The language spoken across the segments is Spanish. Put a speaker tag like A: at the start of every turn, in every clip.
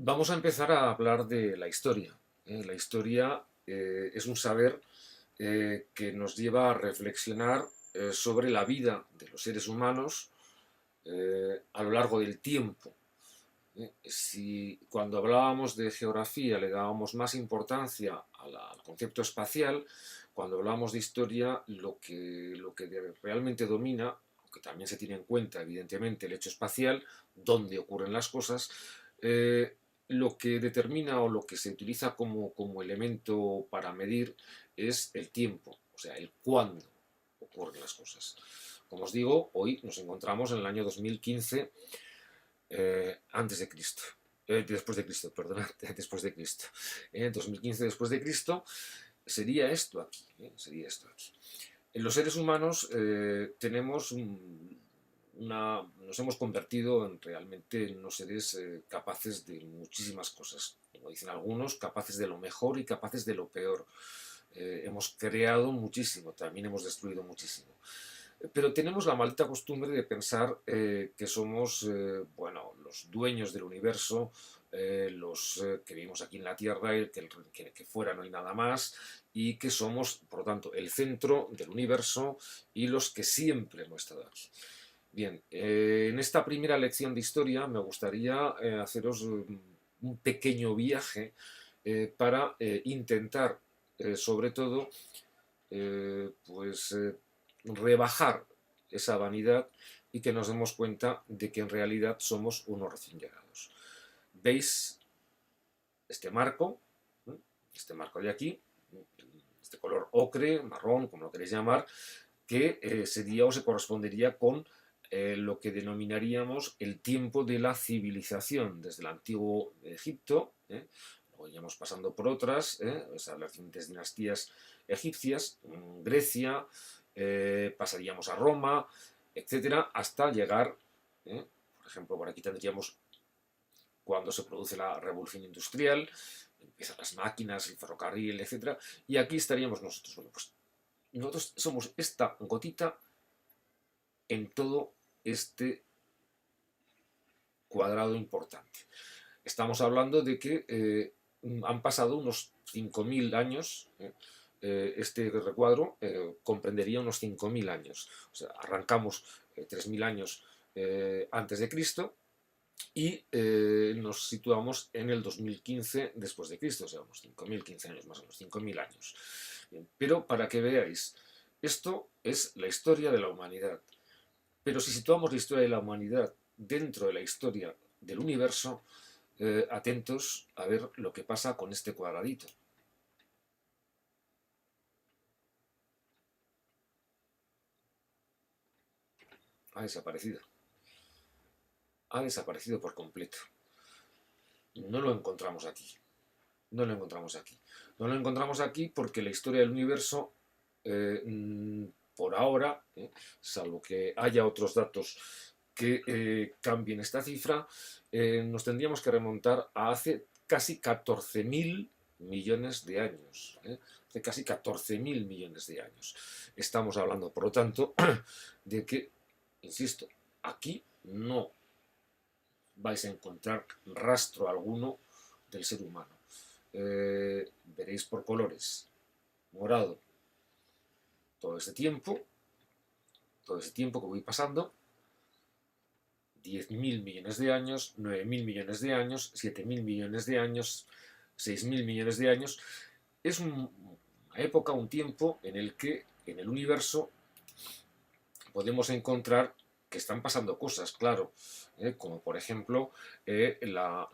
A: Vamos a empezar a hablar de la historia. La historia es un saber que nos lleva a reflexionar sobre la vida de los seres humanos a lo largo del tiempo. Si cuando hablábamos de geografía le dábamos más importancia al concepto espacial, cuando hablábamos de historia lo que realmente domina, aunque también se tiene en cuenta evidentemente el hecho espacial, dónde ocurren las cosas, lo que determina o lo que se utiliza como elemento para medir es el tiempo, o sea, el cuándo ocurren las cosas. Como os digo, hoy nos encontramos en el año 2015 antes de Cristo. Después de Cristo, perdona, después de Cristo. 2015 después de Cristo sería esto aquí, sería esto aquí. En los seres humanos nos hemos convertido realmente en unos seres capaces de muchísimas cosas. Como dicen algunos, capaces de lo mejor y capaces de lo peor. Hemos creado muchísimo, también hemos destruido muchísimo. Pero tenemos la maldita costumbre de pensar que somos, bueno, los dueños del universo, los que vivimos aquí en la Tierra, y que fuera no hay nada más, y que somos, por lo tanto, el centro del universo y los que siempre hemos estado aquí. Bien, en esta primera lección de historia me gustaría haceros un pequeño viaje para intentar, sobre todo, pues rebajar esa vanidad y que nos demos cuenta de que en realidad somos unos recién llegados. ¿Veis este marco? Este marco de aquí, este color ocre, marrón, como lo queréis llamar, que sería o se correspondería con lo que denominaríamos el tiempo de la civilización, desde el antiguo Egipto, luego iríamos pasando por otras, las diferentes dinastías egipcias, Grecia, pasaríamos a Roma, etcétera, hasta llegar, por ejemplo, por aquí tendríamos cuando se produce la revolución industrial, empiezan las máquinas, el ferrocarril, etcétera, y aquí estaríamos nosotros. Bueno, pues nosotros somos esta gotita en todo este cuadrado importante. Estamos hablando de que han pasado unos 5.000 años, este recuadro comprendería unos 5.000 años. O sea, arrancamos 3.000 años antes de Cristo y nos situamos en el 2015 después de Cristo, o sea, unos 5.000, 15 años más o menos, 5.000 años. Bien, pero para que veáis, esto es la historia de la humanidad. Pero si situamos la historia de la humanidad dentro de la historia del universo, atentos a ver lo que pasa con este cuadradito. Ha desaparecido. Ha desaparecido por completo. No lo encontramos aquí. No lo encontramos aquí. No lo encontramos aquí porque la historia del universo, por ahora, salvo que haya otros datos que cambien esta cifra, nos tendríamos que remontar a hace casi 14.000 millones de años. Hace casi 14.000 millones de años. Estamos hablando, por lo tanto, de que, insisto, aquí no vais a encontrar rastro alguno del ser humano. Veréis por colores, morado, todo ese tiempo que voy pasando, 10.000 millones de años, 9.000 millones de años, 7.000 millones de años, 6.000 millones de años. Es una época, un tiempo en el que en el universo podemos encontrar que están pasando cosas, claro, como por ejemplo la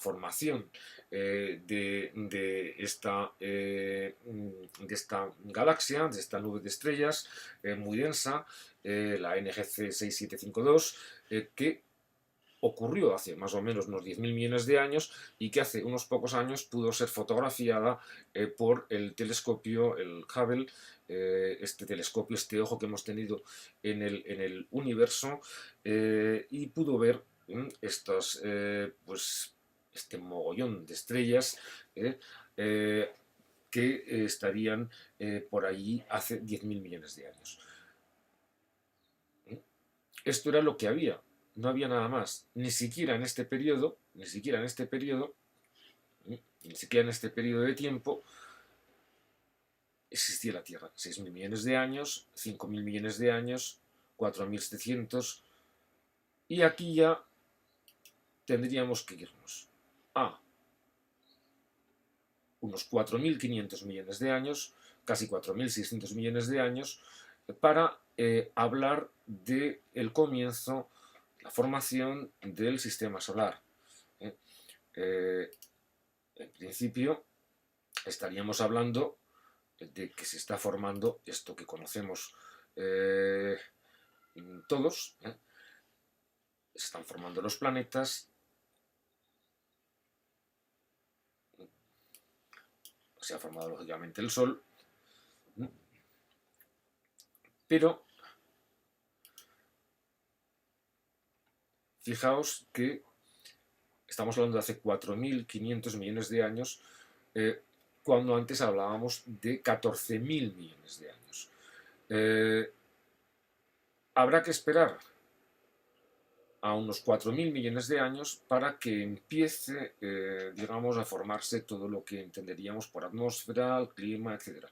A: formación de esta galaxia, de esta nube de estrellas muy densa, la NGC 6752, que ocurrió hace más o menos unos 10.000 millones de años y que hace unos pocos años pudo ser fotografiada por el telescopio, el Hubble, este telescopio, este ojo que hemos tenido en el universo, y pudo ver pues, este mogollón de estrellas que estarían por allí hace 10.000 millones de años. Esto era lo que había. no había nada más. Ni siquiera en este periodo, ni siquiera en este periodo, ni siquiera en este periodo de tiempo existía la Tierra. 6.000 millones de años, 5.000 millones de años, 4.700, y aquí ya tendríamos que irnos a unos 4.500 millones de años, casi 4.600 millones de años, para hablar del comienzo, la formación del sistema solar. En principio, estaríamos hablando de que se está formando esto que conocemos todos. Se están formando los planetas, se ha formado lógicamente el Sol, pero fijaos que estamos hablando de hace 4.500 millones de años, cuando antes hablábamos de 14.000 millones de años. Habrá que esperar a unos 4.000 millones de años para que empiece, digamos, a formarse todo lo que entenderíamos por atmósfera, el clima, etc.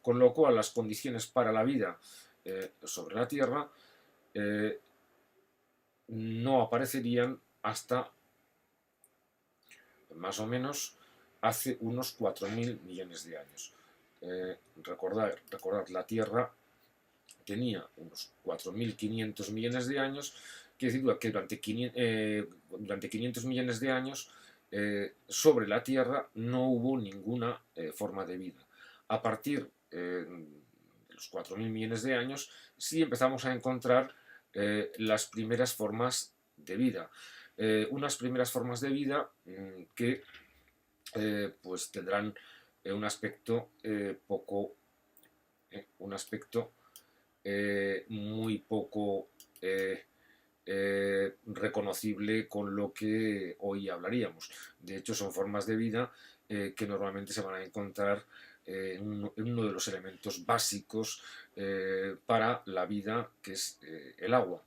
A: Con lo cual, las condiciones para la vida sobre la Tierra no aparecerían hasta más o menos hace unos 4.000 millones de años. Recordad, la Tierra tenía unos 4.500 millones de años, que decir que durante 500 millones de años sobre la Tierra no hubo ninguna forma de vida. A partir de los 4.000 millones de años sí empezamos a encontrar las primeras formas de vida. Unas primeras formas de vida que pues tendrán un aspecto muy poco reconocible con lo que hoy hablaríamos. De hecho, son formas de vida que normalmente se van a encontrar en uno de los elementos básicos para la vida, que es el agua.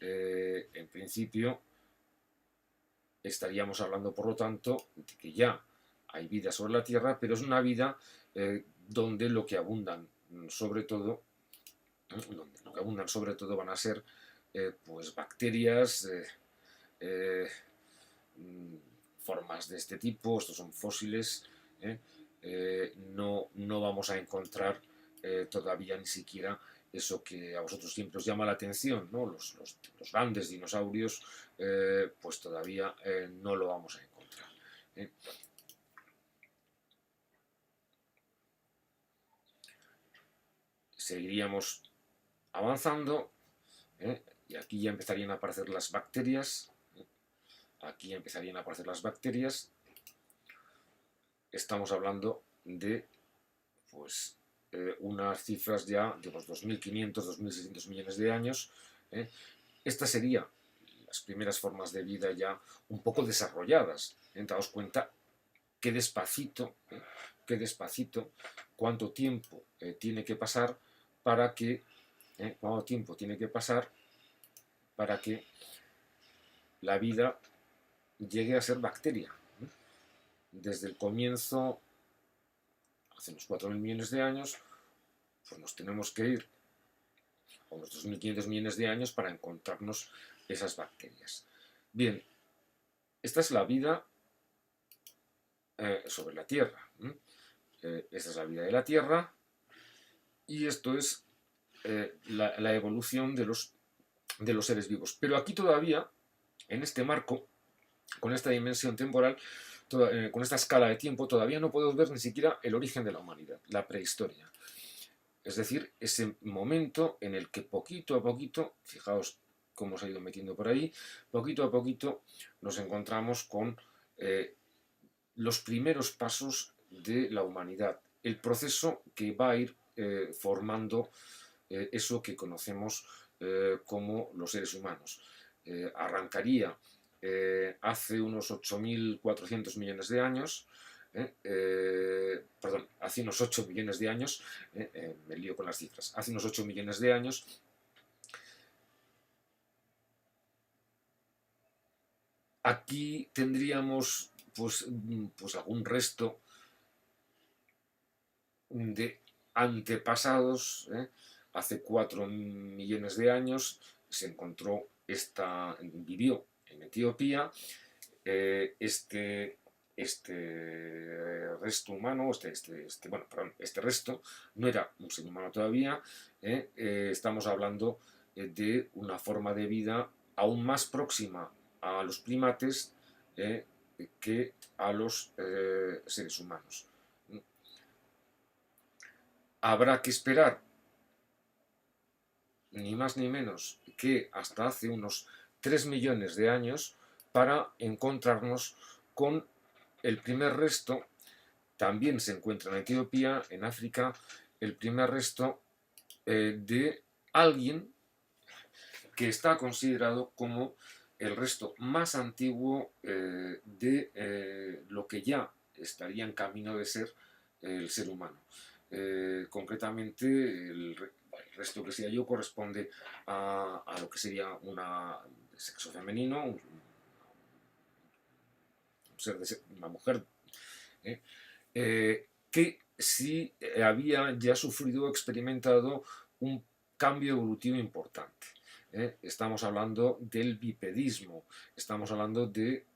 A: En principio, estaríamos hablando, por lo tanto, de que ya hay vida sobre la Tierra, pero es una vida donde lo que abundan sobre todo van a ser pues bacterias, formas de este tipo. Estos son fósiles. No vamos a encontrar todavía ni siquiera eso que a vosotros siempre os llama la atención, ¿no? Los grandes dinosaurios, pues todavía no lo vamos a encontrar. Seguiríamos avanzando, y aquí ya empezarían a aparecer las bacterias. Estamos hablando de pues unas cifras ya de los 2.500, 2.600 millones de años. Estas serían las primeras formas de vida ya un poco desarrolladas. Daos cuenta qué despacito, cuánto tiempo tiene que pasar para que la vida llegue a ser bacteria. Desde el comienzo, hace unos 4.000 millones de años, pues nos tenemos que ir a unos 2.500 millones de años para encontrarnos esas bacterias. Bien, esta es la vida sobre la Tierra. Esta es la vida de la Tierra, y esto es la evolución de los seres vivos. Pero aquí todavía, en este marco, con esta dimensión temporal, con esta escala de tiempo, todavía no podemos ver ni siquiera el origen de la humanidad, la prehistoria. Es decir, ese momento en el que poquito a poquito, fijaos cómo se ha ido metiendo por ahí, poquito a poquito nos encontramos con los primeros pasos de la humanidad, el proceso que va a ir formando eso que conocemos como los seres humanos. Arrancaría hace unos 8.400 millones de años, hace unos 8 millones de años, me lío con las cifras, hace unos 8 millones de años, Aquí tendríamos pues algún resto de antepasados. Hace 4 millones de años se encontró vivió en Etiopía este resto humano, este resto no era un ser humano todavía. Estamos hablando de una forma de vida aún más próxima a los primates que a los seres humanos. Habrá que esperar ni más ni menos que hasta hace unos 3 millones de años para encontrarnos con el primer resto. También se encuentra en Etiopía, en África, el primer resto de alguien que está considerado como el resto más antiguo de lo que ya estaría en camino de ser el ser humano. Concretamente, el resto que se halló corresponde a lo que sería un sexo femenino, un ser de una mujer, que sí había ya sufrido o experimentado un cambio evolutivo importante. Estamos hablando del bipedismo, estamos hablando de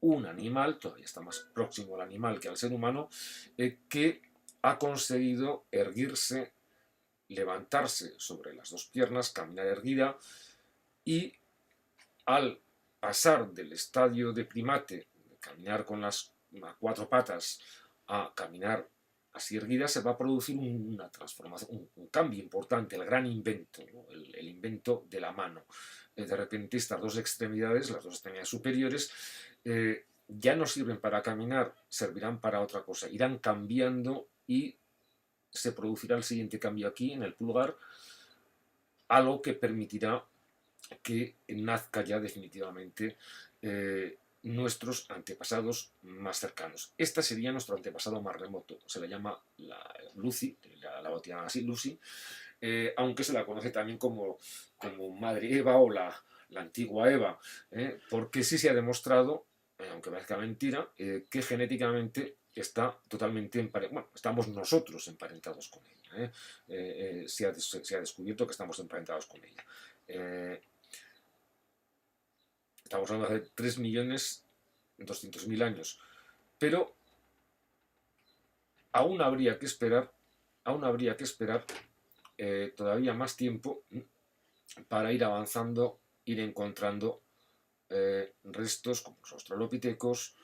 A: un animal, todavía está más próximo al animal que al ser humano, que ha conseguido erguirse, levantarse sobre las dos piernas, caminar erguida, y al pasar del estadio de primate, de caminar con las 4 patas, a caminar así erguida, se va a producir una transformación, un cambio importante, el gran invento, ¿no? el invento de la mano. De repente estas dos extremidades, las dos extremidades superiores, ya no sirven para caminar, servirán para otra cosa, irán cambiando y se producirá el siguiente cambio aquí en el pulgar, algo que permitirá que nazca ya definitivamente nuestros antepasados más cercanos. Este sería nuestro antepasado más remoto, se le llama Lucy, la bautizaban así, Lucy, aunque se la conoce también como Madre Eva o la antigua Eva, porque sí se ha demostrado, aunque parezca mentira, que genéticamente está totalmente emparentado. Bueno, estamos nosotros emparentados con ella. Se ha descubierto que estamos emparentados con ella. Estamos hablando de hace 3.200.000 años. Pero aún habría que esperar todavía más tiempo para ir avanzando, ir encontrando restos como los australopitecos,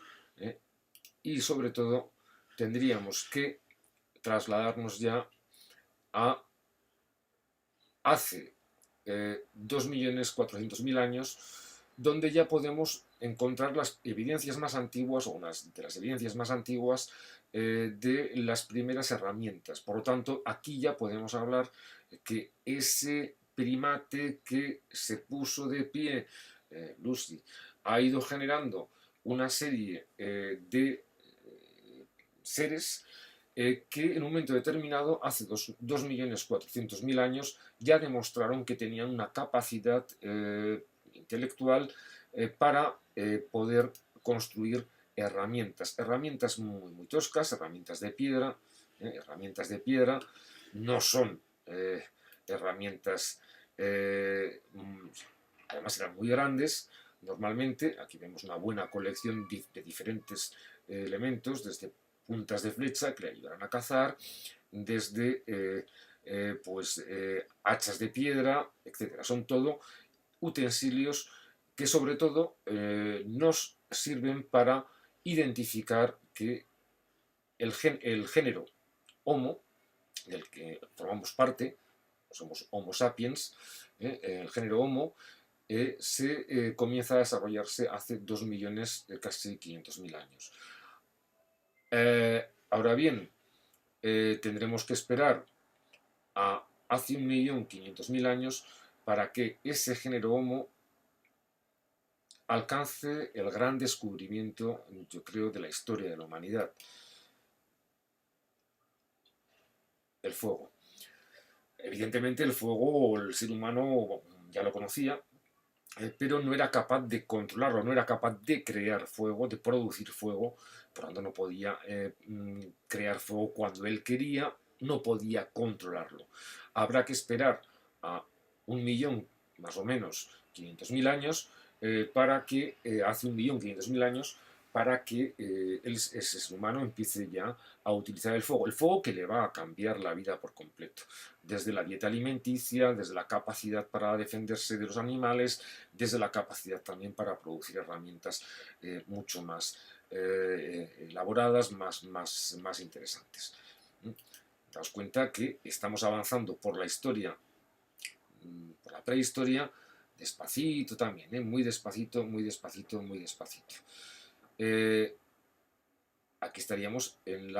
A: y sobre todo tendríamos que trasladarnos ya a hace 2.400.000 años, donde ya podemos encontrar las evidencias más antiguas, o unas de las evidencias más antiguas de las primeras herramientas. Por lo tanto, aquí ya podemos hablar que ese primate que se puso de pie, Lucy, ha ido generando una serie de seres que en un momento determinado, hace 2.400.000 años, ya demostraron que tenían una capacidad intelectual para poder construir herramientas muy, muy toscas, herramientas de piedra. No son herramientas, además eran muy grandes. Normalmente, aquí vemos una buena colección de diferentes elementos, desde puntas de flecha que le ayudarán a cazar, desde hachas de piedra, etc. Son todo utensilios que sobre todo nos sirven para identificar que el género Homo, del que formamos parte, somos Homo sapiens, el género Homo se comienza a desarrollarse hace 2 millones, casi 500.000 años. Ahora bien, tendremos que esperar a hace 1.500.000 años para que ese género Homo alcance el gran descubrimiento, yo creo, de la historia de la humanidad: el fuego. Evidentemente el fuego el ser humano ya lo conocía, pero no era capaz de controlarlo, no era capaz de crear fuego, de producir fuego, por lo tanto no podía crear fuego cuando él quería, no podía controlarlo. Habrá que esperar a 1.000.000, más o menos, 500.000 años, para que, hace 1.500.000 años, para que ese ser humano empiece ya a utilizar el fuego que le va a cambiar la vida por completo, desde la dieta alimenticia, desde la capacidad para defenderse de los animales, desde la capacidad también para producir herramientas mucho más elaboradas, más interesantes. Daos cuenta que estamos avanzando por la historia, por la prehistoria, despacito también, muy despacito, muy despacito, muy despacito. Aquí estaríamos en el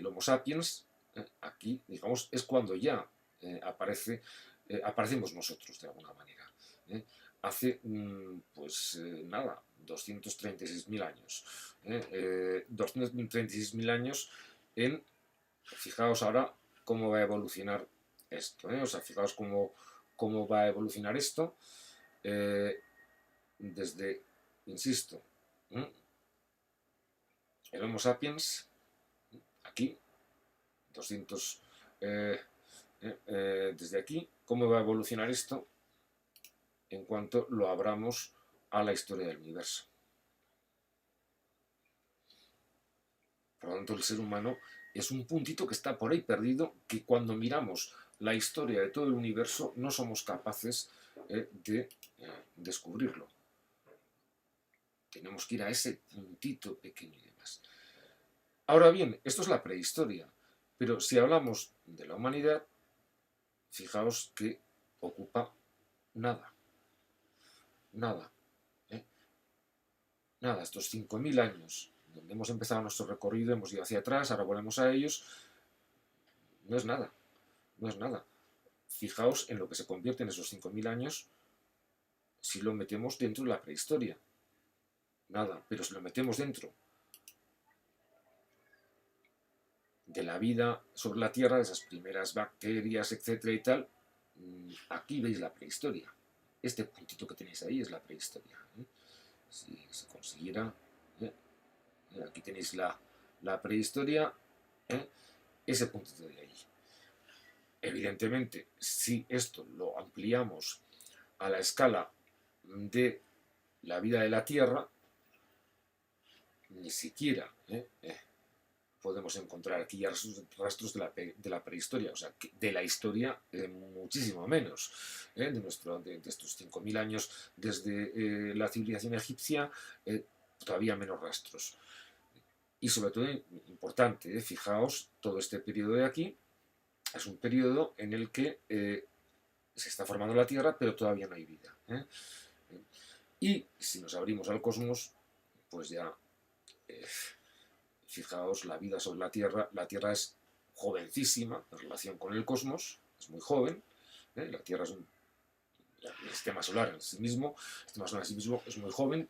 A: Homo sapiens, aquí, digamos, es cuando ya aparecemos nosotros de alguna manera. Hace, pues nada, 236.000 años. 236.000 años fijaos ahora cómo va a evolucionar esto. O sea, fijaos cómo va a evolucionar esto desde, insisto, el Homo sapiens, aquí, 200, desde aquí, cómo va a evolucionar esto en cuanto lo abramos a la historia del universo. Por lo tanto, el ser humano es un puntito que está por ahí perdido, que cuando miramos la historia de todo el universo no somos capaces de descubrirlo. Tenemos que ir a ese puntito pequeño y demás. Ahora bien, esto es la prehistoria, pero si hablamos de la humanidad, fijaos que ocupa nada. Nada. Nada, estos 5.000 años, donde hemos empezado nuestro recorrido, hemos ido hacia atrás, ahora volvemos a ellos, no es nada, no es nada. Fijaos en lo que se convierte en esos 5.000 años si lo metemos dentro de la prehistoria. Nada, pero si lo metemos dentro de la vida sobre la Tierra, de esas primeras bacterias, etcétera y tal, aquí veis la prehistoria. Este puntito que tenéis ahí es la prehistoria. Si se consiguiera, aquí tenéis la prehistoria, ese puntito de ahí. Evidentemente, si esto lo ampliamos a la escala de la vida de la Tierra, ni siquiera podemos encontrar aquí ya rastros de la prehistoria, o sea, de la historia muchísimo menos. De estos 5.000 años desde la civilización egipcia, todavía menos rastros. Y sobre todo, importante, fijaos, todo este periodo de aquí es un periodo en el que se está formando la Tierra, pero todavía no hay vida. Y si nos abrimos al cosmos, pues ya, fijaos, la vida sobre la Tierra es jovencísima en relación con el cosmos, es muy joven, la Tierra es el sistema solar en sí mismo, es muy joven,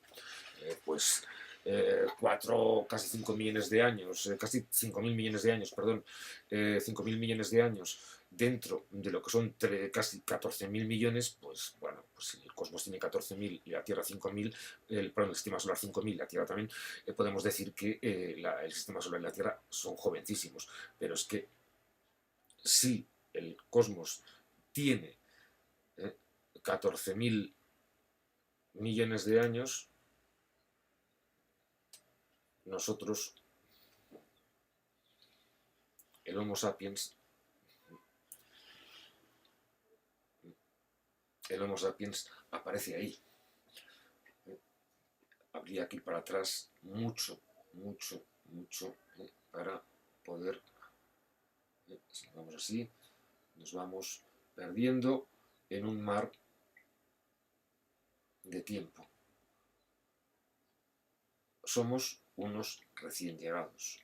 A: pues casi 5 millones de años, casi 5.000 millones de años, perdón, 5.000 millones de años dentro de lo que son casi 14.000 millones, pues bueno, pues si el cosmos tiene 14.000 y la Tierra 5.000, el sistema solar 5.000 y la Tierra también, podemos decir que el sistema solar y la Tierra son jovencísimos, pero es que si el cosmos tiene 14.000 millones de años, nosotros, el Homo sapiens, aparece ahí. Habría que ir para atrás mucho, mucho, mucho para poder, si vamos así, nos vamos perdiendo en un mar de tiempo. Somos unos recién llegados.